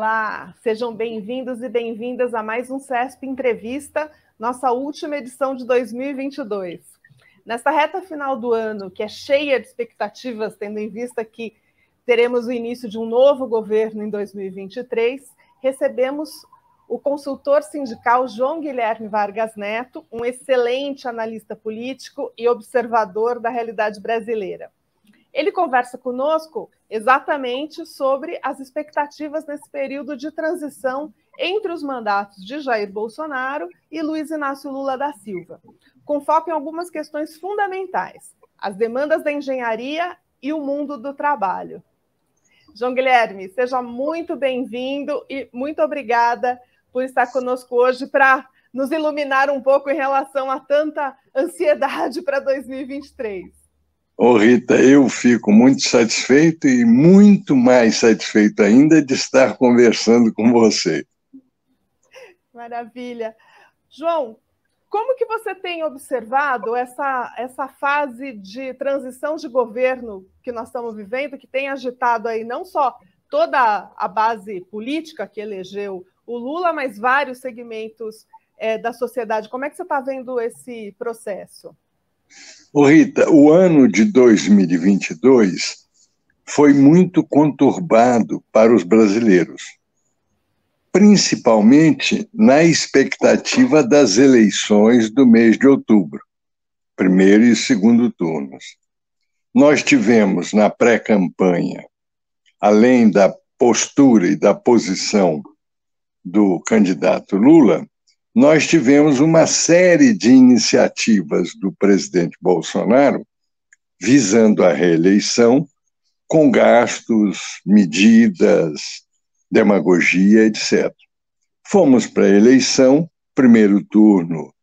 Olá, sejam bem-vindos e bem-vindas a mais um CESP Entrevista, nossa última edição de 2022. Nesta reta final do ano, que é cheia de expectativas, tendo em vista que teremos o início de um novo governo em 2023, recebemos o consultor sindical João Guilherme Vargas Neto, um excelente analista político e observador da realidade brasileira. Ele conversa conosco exatamente sobre as expectativas nesse período de transição entre os mandatos de Jair Bolsonaro e Luiz Inácio Lula da Silva, com foco em algumas questões fundamentais, as demandas da engenharia e o mundo do trabalho. João Guilherme, seja muito bem-vindo e muito obrigada por estar conosco hoje para nos iluminar um pouco em relação a tanta ansiedade para 2023. Ô Rita, eu fico muito satisfeito e muito mais satisfeito ainda de estar conversando com você. Maravilha. João, como que você tem observado essa fase de transição de governo que nós estamos vivendo, que tem agitado aí não só toda a base política que elegeu o Lula, mas vários segmentos da sociedade? Como é que você está vendo esse processo? Ô Rita, o ano de 2022 foi muito conturbado para os brasileiros, principalmente na expectativa das eleições do mês de outubro, primeiro e segundo turnos. Nós tivemos na pré-campanha, além da postura e da posição do candidato Lula, nós tivemos uma série de iniciativas do presidente Bolsonaro visando a reeleição, com gastos, medidas, demagogia, etc. Fomos para a eleição, primeiro turno,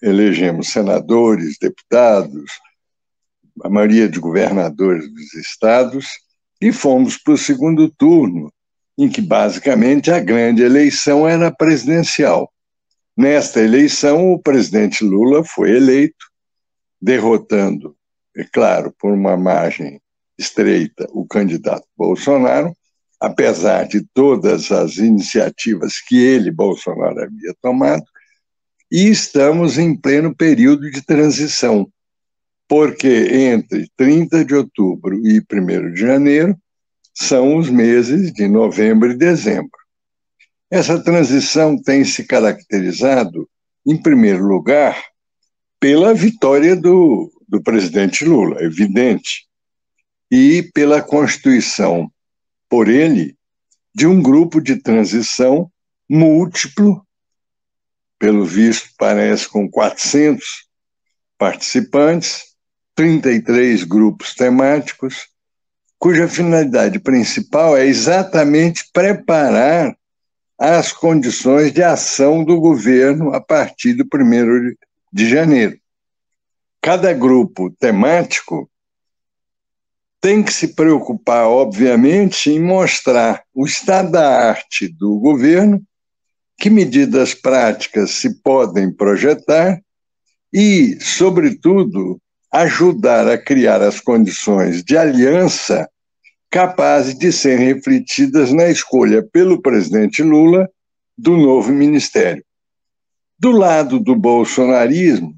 elegemos senadores, deputados, a maioria de governadores dos estados, e fomos para o segundo turno, em que, basicamente, a grande eleição era presidencial. Nesta eleição, o presidente Lula foi eleito, derrotando, é claro, por uma margem estreita, o candidato Bolsonaro, apesar de todas as iniciativas que ele, Bolsonaro, havia tomado, e estamos em pleno período de transição, porque entre 30 de outubro e 1º de janeiro, são os meses de novembro e dezembro. Essa transição tem se caracterizado, em primeiro lugar, pela vitória do presidente Lula, evidente, e pela constituição, por ele, de um grupo de transição múltiplo, pelo visto parece com 400 participantes, 33 grupos temáticos, cuja finalidade principal é exatamente preparar as condições de ação do governo a partir do 1º de janeiro. Cada grupo temático tem que se preocupar, obviamente, em mostrar o estado da arte do governo, que medidas práticas se podem projetar e, sobretudo, ajudar a criar as condições de aliança capazes de serem refletidas na escolha pelo presidente Lula do novo ministério. Do lado do bolsonarismo,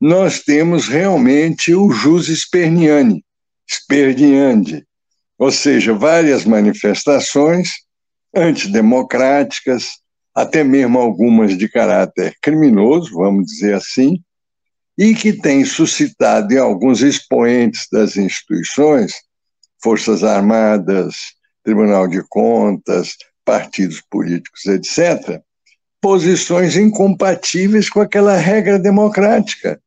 nós temos realmente o jus sperniandi, ou seja, várias manifestações antidemocráticas, até mesmo algumas de caráter criminoso, vamos dizer assim, e que tem suscitado em alguns expoentes das instituições, Forças Armadas, Tribunal de Contas, partidos políticos, etc., posições incompatíveis com aquela regra democrática,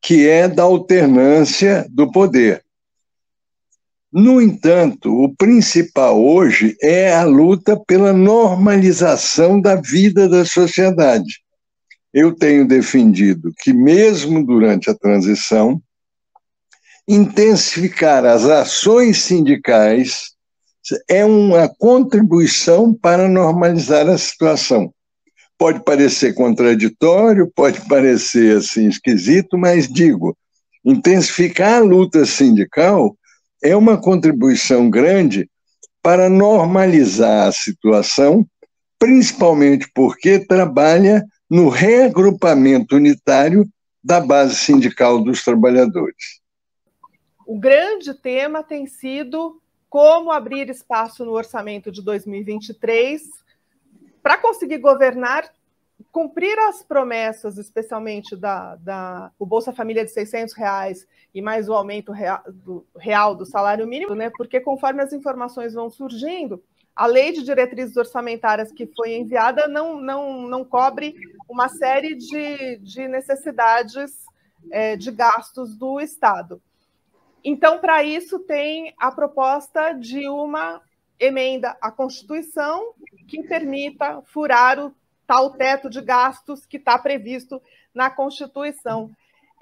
que é da alternância do poder. No entanto, o principal hoje é a luta pela normalização da vida da sociedade. Eu tenho defendido que, mesmo durante a transição, intensificar as ações sindicais é uma contribuição para normalizar a situação. Pode parecer contraditório, pode parecer assim esquisito, mas digo, intensificar a luta sindical é uma contribuição grande para normalizar a situação, principalmente porque trabalha no reagrupamento unitário da base sindical dos trabalhadores. O grande tema tem sido como abrir espaço no orçamento de 2023 para conseguir governar, cumprir as promessas, especialmente o Bolsa Família de R$600 e mais o aumento real do salário mínimo, né? Porque conforme as informações vão surgindo, a lei de diretrizes orçamentárias que foi enviada não cobre uma série de necessidades de gastos do Estado. Então, para isso, tem a proposta de uma emenda à Constituição que permita furar o tal teto de gastos que está previsto na Constituição.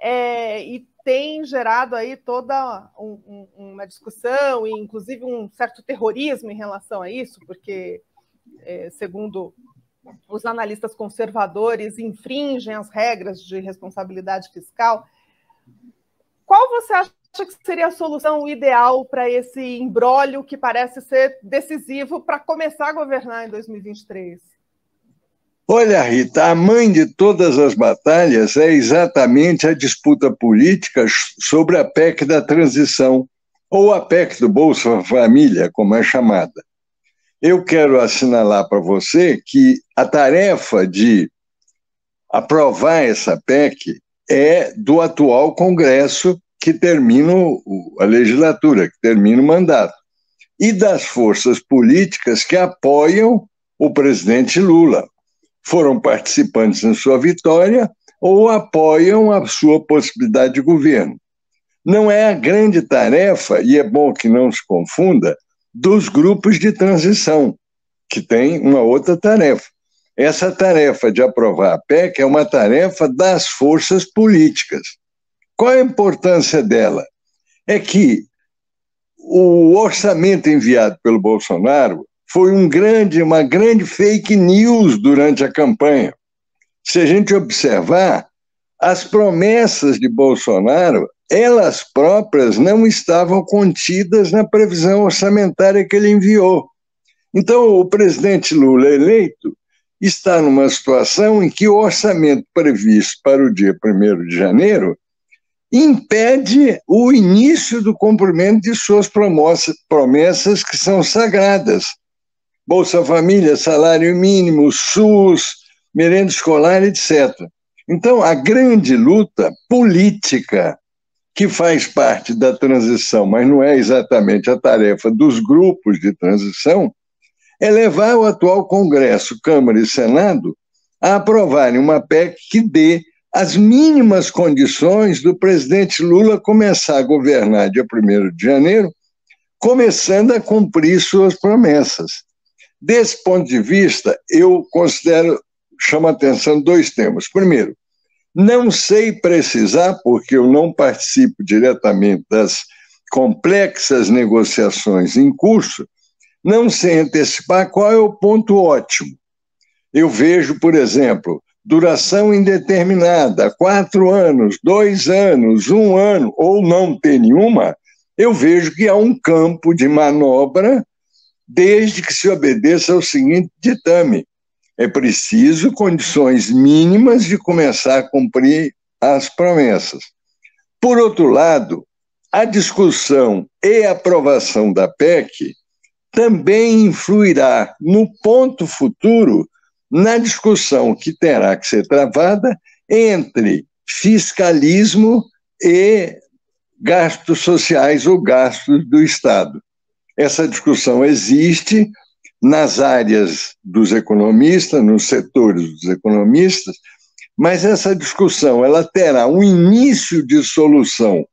E tem gerado aí toda uma discussão, e inclusive um certo terrorismo em relação a isso, porque, segundo os analistas conservadores, infringem as regras de responsabilidade fiscal. Qual você acha que seria a solução ideal para esse imbróglio que parece ser decisivo para começar a governar em 2023? Olha, Rita, a mãe de todas as batalhas é exatamente a disputa política sobre a PEC da transição, ou a PEC do Bolsa Família, como é chamada. Eu quero assinalar para você que a tarefa de aprovar essa PEC é do atual Congresso, que termina a legislatura, que termina o mandato, e das forças políticas que apoiam o presidente Lula. Foram participantes em sua vitória ou apoiam a sua possibilidade de governo. Não é a grande tarefa, e é bom que não se confunda, dos grupos de transição, que tem uma outra tarefa. Essa tarefa de aprovar a PEC é uma tarefa das forças políticas. Qual a importância dela? É que o orçamento enviado pelo Bolsonaro foi uma grande fake news durante a campanha. Se a gente observar, as promessas de Bolsonaro, elas próprias não estavam contidas na previsão orçamentária que ele enviou. Então, o presidente Lula eleito está numa situação em que o orçamento previsto para o dia 1º de janeiro impede o início do cumprimento de suas promessas que são sagradas. Bolsa Família, salário mínimo, SUS, merenda escolar, etc. Então, a grande luta política, que faz parte da transição, mas não é exatamente a tarefa dos grupos de transição, é levar o atual Congresso, Câmara e Senado a aprovarem uma PEC que dê as mínimas condições do presidente Lula começar a governar dia 1º de janeiro, começando a cumprir suas promessas. Desse ponto de vista, eu chamo a atenção dois temas. Primeiro, não sei precisar, porque eu não participo diretamente das complexas negociações em curso, não sei antecipar qual é o ponto ótimo. Eu vejo, por exemplo, duração indeterminada, 4 anos, 2 anos, 1 ano, ou não ter nenhuma, eu vejo que há um campo de manobra desde que se obedeça ao seguinte ditame: é preciso condições mínimas de começar a cumprir as promessas. Por outro lado, a discussão e aprovação da PEC também influirá no ponto futuro na discussão que terá que ser travada entre fiscalismo e gastos sociais ou gastos do Estado. Essa discussão existe nas áreas dos economistas, nos setores dos economistas, mas essa discussão ela terá um início de solução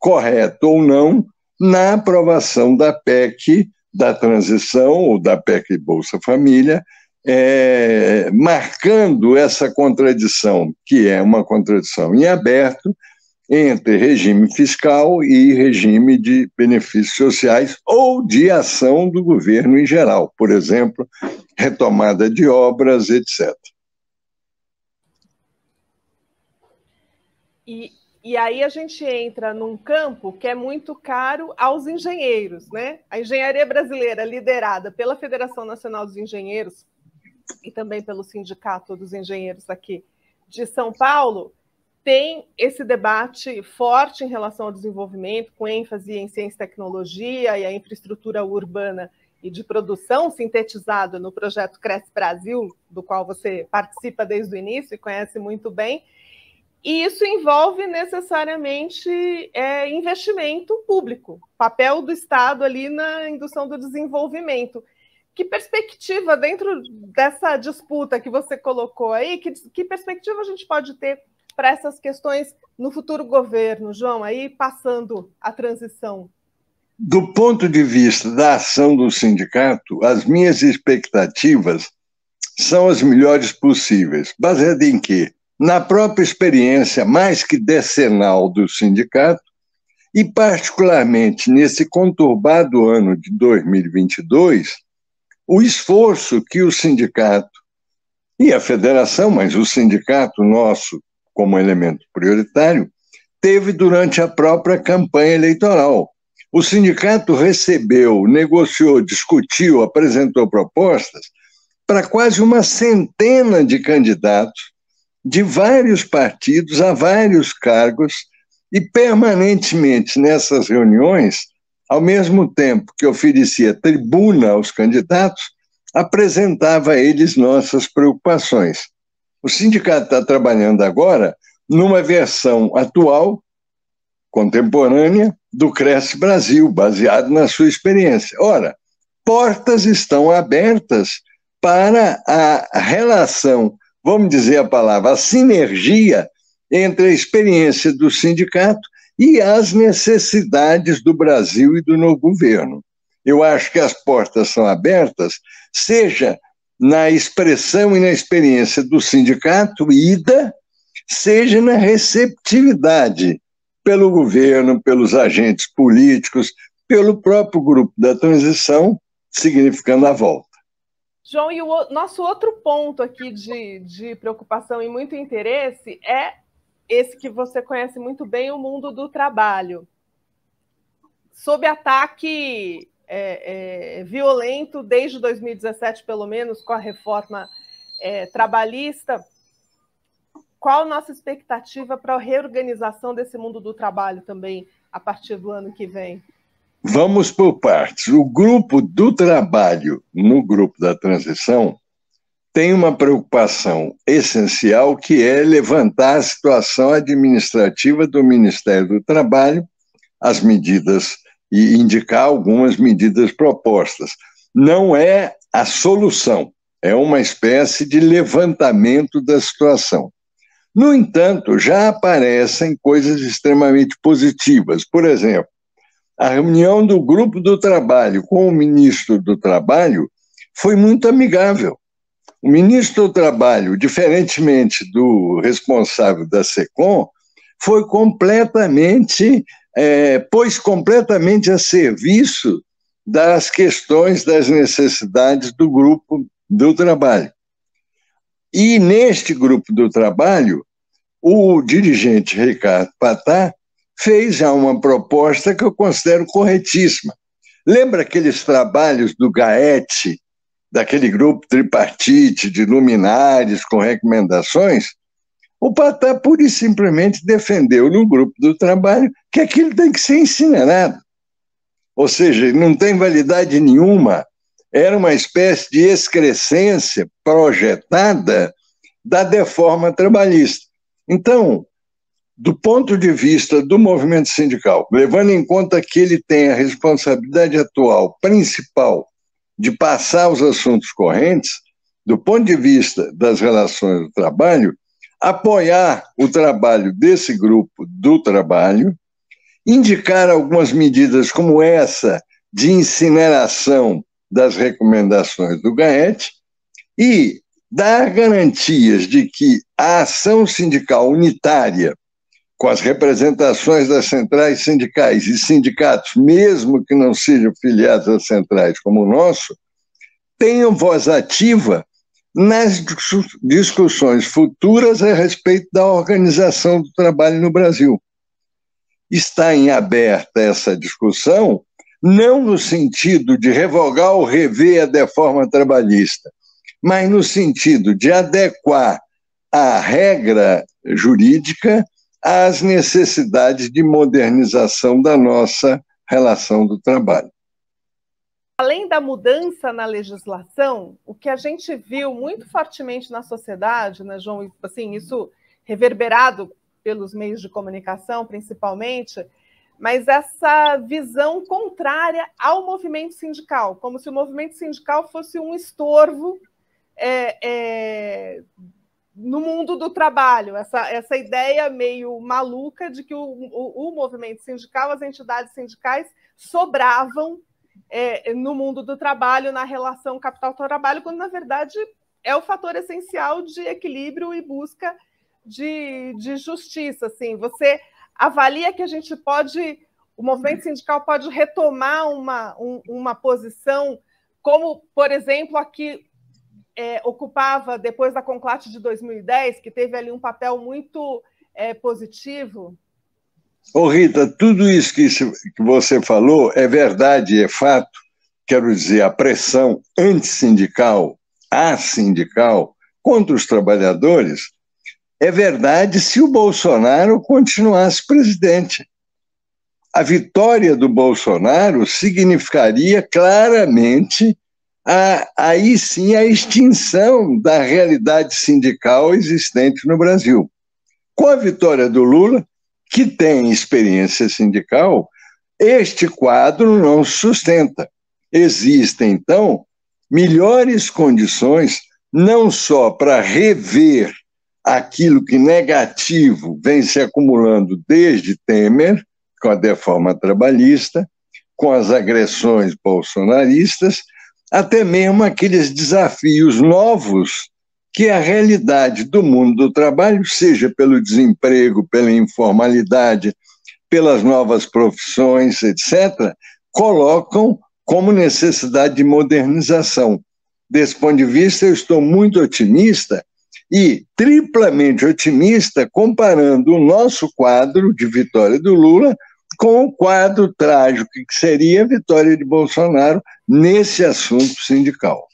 correto ou não na aprovação da PEC da transição ou da PEC Bolsa Família, marcando essa contradição, que é uma contradição em aberto, entre regime fiscal e regime de benefícios sociais ou de ação do governo em geral, por exemplo, retomada de obras, etc. E E aí a gente entra num campo que é muito caro aos engenheiros, né? A engenharia brasileira, liderada pela Federação Nacional dos Engenheiros e também pelo Sindicato dos Engenheiros aqui de São Paulo, tem esse debate forte em relação ao desenvolvimento, com ênfase em ciência e tecnologia e a infraestrutura urbana e de produção, sintetizado no projeto Cresce Brasil, do qual você participa desde o início e conhece muito bem. E isso envolve necessariamente investimento público, papel do Estado ali na indução do desenvolvimento. Que perspectiva, dentro dessa disputa que você colocou aí, que perspectiva a gente pode ter para essas questões no futuro governo, João, aí passando a transição? Do ponto de vista da ação do sindicato, as minhas expectativas são as melhores possíveis. Baseado em quê? Na própria experiência mais que decenal do sindicato e, particularmente, nesse conturbado ano de 2022, o esforço que o sindicato e a federação, mas o sindicato nosso como elemento prioritário, teve durante a própria campanha eleitoral. O sindicato recebeu, negociou, discutiu, apresentou propostas para quase uma centena de candidatos de vários partidos a vários cargos e permanentemente nessas reuniões, ao mesmo tempo que oferecia tribuna aos candidatos, apresentava a eles nossas preocupações. O sindicato está trabalhando agora numa versão atual, contemporânea, do Cresce Brasil, baseado na sua experiência. Ora, portas estão abertas para a relação, vamos dizer a palavra, a sinergia entre a experiência do sindicato e as necessidades do Brasil e do novo governo. Eu acho que as portas são abertas, seja na expressão e na experiência do sindicato, IDA, seja na receptividade pelo governo, pelos agentes políticos, pelo próprio grupo da transição, significando a volta. João, e o nosso outro ponto aqui de preocupação e muito interesse é esse que você conhece muito bem, o mundo do trabalho. Sob ataque violento desde 2017, pelo menos, com a reforma trabalhista, qual a nossa expectativa para a reorganização desse mundo do trabalho também a partir do ano que vem? Vamos por partes. O grupo do trabalho, no grupo da transição, tem uma preocupação essencial, que é levantar a situação administrativa do Ministério do Trabalho, as medidas, e indicar algumas medidas propostas. Não é a solução, é uma espécie de levantamento da situação. No entanto, já aparecem coisas extremamente positivas. Por exemplo, a reunião do grupo do trabalho com o ministro do Trabalho foi muito amigável. O ministro do Trabalho, diferentemente do responsável da SECOM, foi pôs completamente a serviço das questões, das necessidades do grupo do trabalho. E neste grupo do trabalho, o dirigente Ricardo Patá fez já uma proposta que eu considero corretíssima. Lembra aqueles trabalhos do GAET, daquele grupo tripartite de luminares com recomendações? O Patá pura e simplesmente defendeu no grupo do trabalho que aquilo tem que ser incinerado. Ou seja, não tem validade nenhuma. Era uma espécie de excrescência projetada da reforma trabalhista. Então, do ponto de vista do movimento sindical, levando em conta que ele tem a responsabilidade atual, principal, de passar os assuntos correntes, do ponto de vista das relações do trabalho, apoiar o trabalho desse grupo do trabalho, indicar algumas medidas como essa de incineração das recomendações do GAET e dar garantias de que a ação sindical unitária, com as representações das centrais sindicais e sindicatos, mesmo que não sejam filiados às centrais como o nosso, tenham voz ativa nas discussões futuras a respeito da organização do trabalho no Brasil. está em aberta essa discussão, não no sentido de revogar ou rever a reforma trabalhista, mas no sentido de adequar a regra jurídica às necessidades de modernização da nossa relação do trabalho. Além da mudança na legislação, o que a gente viu muito fortemente na sociedade, né, João, assim, isso reverberado pelos meios de comunicação, principalmente, mas essa visão contrária ao movimento sindical, como se o movimento sindical fosse um estorvo no mundo do trabalho, essa ideia meio maluca de que o movimento sindical, as entidades sindicais sobravam no mundo do trabalho, na relação capital-trabalho, quando, na verdade, é o fator essencial de equilíbrio e busca de justiça. Assim, você avalia que o movimento sindical pode retomar uma posição, como, por exemplo, aqui ocupava depois da Conclave de 2010, que teve ali um papel muito positivo? Ô Rita, tudo isso que você falou é verdade, é fato. Quero dizer, a pressão antissindical, assindical, contra os trabalhadores, é verdade se o Bolsonaro continuasse presidente. A vitória do Bolsonaro significaria claramente aí sim a extinção da realidade sindical existente no Brasil. Com a vitória do Lula, que tem experiência sindical, este quadro não se sustenta. Existem, então, melhores condições não só para rever aquilo que negativo vem se acumulando desde Temer, com a reforma trabalhista, com as agressões bolsonaristas, até mesmo aqueles desafios novos que a realidade do mundo do trabalho, seja pelo desemprego, pela informalidade, pelas novas profissões, etc., colocam como necessidade de modernização. Desse ponto de vista, eu estou muito otimista e triplamente otimista comparando o nosso quadro de vitória do Lula com o quadro trágico que seria a vitória de Bolsonaro nesse assunto sindical.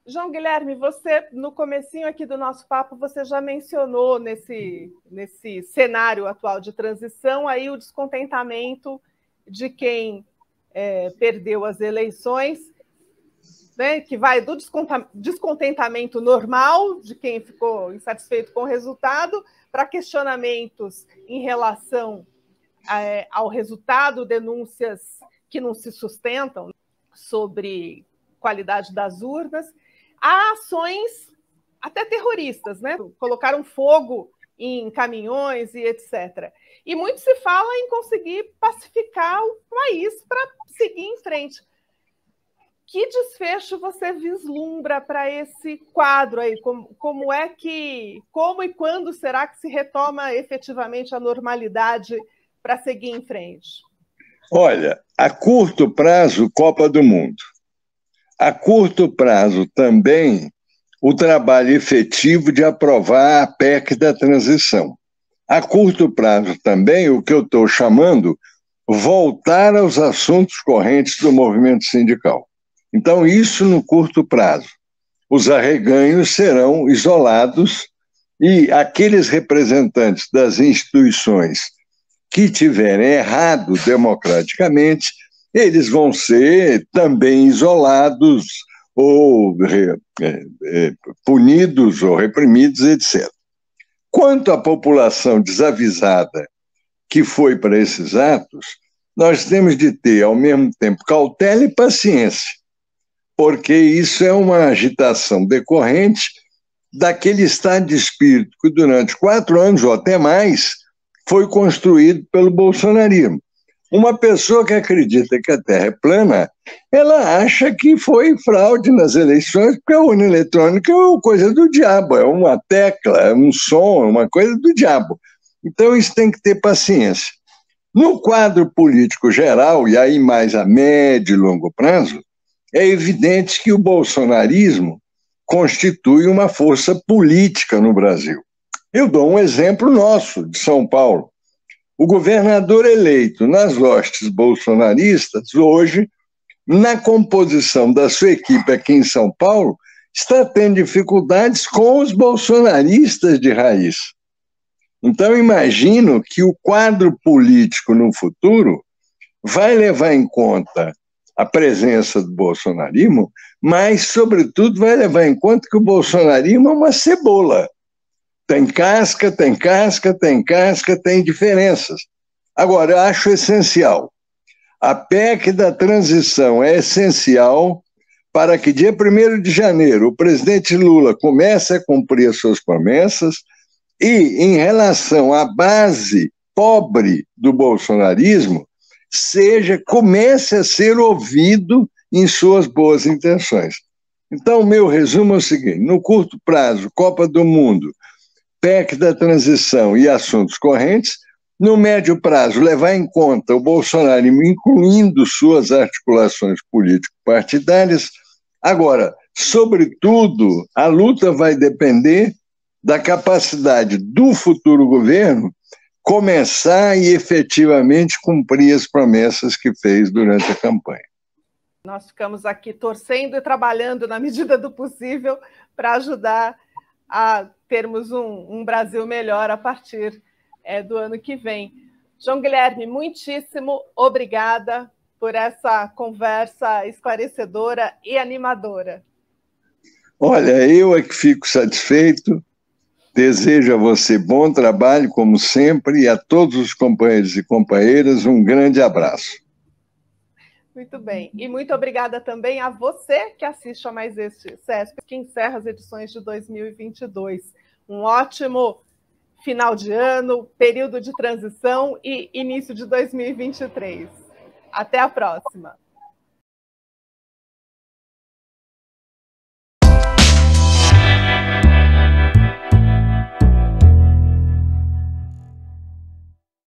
João Guilherme, você, no comecinho aqui do nosso papo, você já mencionou nesse cenário atual de transição aí o descontentamento de quem perdeu as eleições, né, que vai do descontentamento normal de quem ficou insatisfeito com o resultado para questionamentos em relação ao resultado, denúncias que não se sustentam sobre qualidade das urnas, há ações até terroristas, né? Colocaram fogo em caminhões e etc. E muito se fala em conseguir pacificar o país para seguir em frente. Que desfecho você vislumbra para esse quadro aí? Como e quando será que se retoma efetivamente a normalidade para seguir em frente? Olha, a curto prazo, Copa do Mundo. A curto prazo também o trabalho efetivo de aprovar a PEC da transição. A curto prazo também o que eu estou chamando voltar aos assuntos correntes do movimento sindical. Então, isso no curto prazo. Os arreganhos serão isolados e aqueles representantes das instituições que tiverem errado democraticamente, eles vão ser também isolados ou punidos ou reprimidos, etc. Quanto à população desavisada que foi para esses atos, nós temos de ter, ao mesmo tempo, cautela e paciência, porque isso é uma agitação decorrente daquele estado de espírito que durante 4 anos ou até mais foi construído pelo bolsonarismo. Uma pessoa que acredita que a Terra é plana, ela acha que foi fraude nas eleições, porque a urna eletrônica é uma coisa do diabo, é uma tecla, é um som, é uma coisa do diabo. Então, isso tem que ter paciência. No quadro político geral, e aí mais a médio e longo prazo, é evidente que o bolsonarismo constitui uma força política no Brasil. Eu dou um exemplo nosso, de São Paulo. o governador eleito nas hostes bolsonaristas, hoje, na composição da sua equipe aqui em São Paulo, está tendo dificuldades com os bolsonaristas de raiz. Então, imagino que o quadro político no futuro vai levar em conta a presença do bolsonarismo, mas, sobretudo, vai levar em conta que o bolsonarismo é uma cebola. Tem casca, tem casca, tem casca, tem diferenças. Agora, eu acho essencial. A PEC da transição é essencial para que, dia 1º de janeiro, o presidente Lula comece a cumprir as suas promessas e, em relação à base pobre do bolsonarismo, comece a ser ouvido em suas boas intenções. Então, o meu resumo é o seguinte: no curto prazo, Copa do Mundo, PEC da transição e assuntos correntes; no médio prazo, levar em conta o bolsonarismo, incluindo suas articulações político-partidárias. Agora, sobretudo, a luta vai depender da capacidade do futuro governo começar e efetivamente cumprir as promessas que fez durante a campanha. Nós ficamos aqui torcendo e trabalhando na medida do possível para ajudar a termos um Brasil melhor a partir do ano que vem. João Guilherme, muitíssimo obrigada por essa conversa esclarecedora e animadora. Olha, eu é que fico satisfeito. Desejo a você bom trabalho, como sempre, e a todos os companheiros e companheiras um grande abraço. Muito bem. E muito obrigada também a você que assiste a mais este CESP, que encerra as edições de 2022. Um ótimo final de ano, período de transição e início de 2023. Até a próxima.